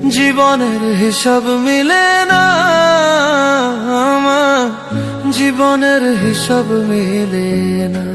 জীবনের হিসাব মিলে না আমার, জীবনের হিসাব মিলে না।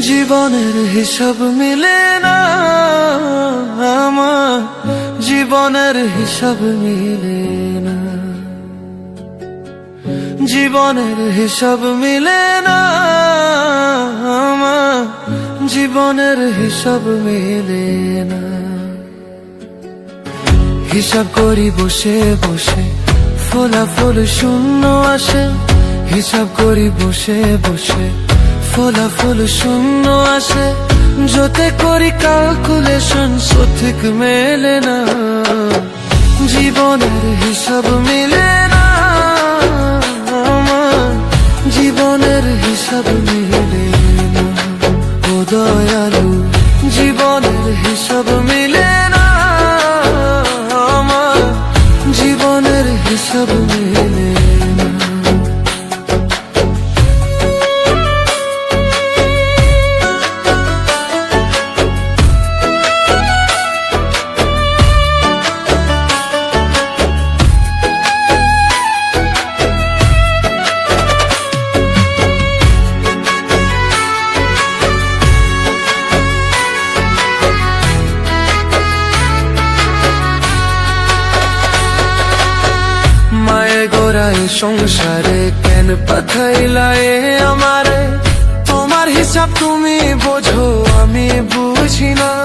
জীবনের হিসাব মিলে না আমার, জীবনের হিসাব মিলে না। জীবনের হিসাব মিলে না আমার, জীবনের হিসাব মিলে না। হিসাব করি বসে বসে, ফলাফল শূন্য আসে। হিসাব করি বসে বসে, ফলাফল শূন্য আসে। যতে করি ক্যালকুলেশন সঠিক মেলে না। জীবনের হিসাব মিলে না আমার, জীবনের হিসাব মিলে না। ও দয়ালু, জীবনের হিসাব মিলে না আমার, জীবনের হিসাব মিলে না। গোড়ায় সংসারে কেন পাঠাইলা আমারে? তোমার হিসাব তুমি বোঝো, আমি বুঝি না।